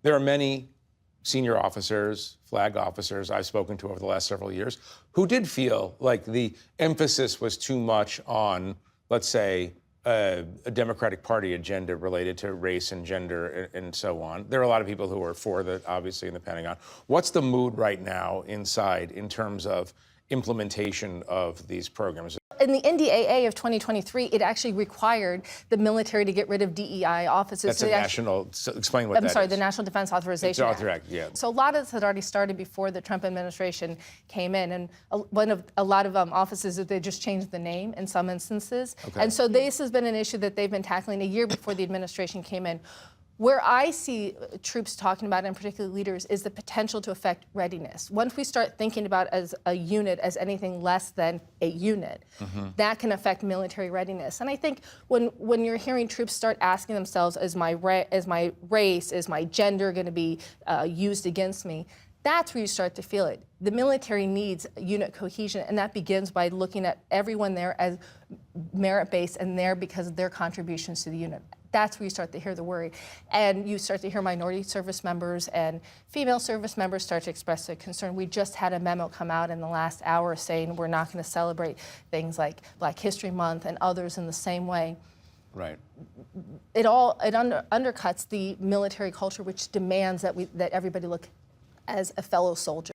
There are many senior officers, flag officers I've spoken to over the last several years who did feel like the emphasis was too much on, let's say, a Democratic Party agenda related to race and gender and so on. There are a lot of people who are for that, obviously, in the Pentagon. What's the mood right now inside in terms of implementation of these programs? In the NDAA of 2023, it actually required the military to get rid of DEI offices. That's a national, explain what that is. I'm sorry, the National Defense Authorization Act. Yeah. So a lot of this had already started before the Trump administration came in. And a lot of offices, they just changed the name in some instances. Okay. And so this has been an issue that they've been tackling a year before the administration came in. Where I see troops talking about, and particularly leaders, is the potential to affect readiness. Once we start thinking about as a unit as anything less than a unit, that can affect military readiness. And I think when you're hearing troops start asking themselves, is my race, is my gender going to be used against me? That's where you start to feel it. The military needs unit cohesion, and that begins by looking at everyone there as merit-based and there because of their contributions to the unit. That's where you start to hear the worry. And you start to hear minority service members and female service members start to express their concern. We just had a memo come out in the last hour saying we're not going to celebrate things like Black History Month and others in the same way. Right. It undercuts the military culture, which demands that everybody look as a fellow soldier.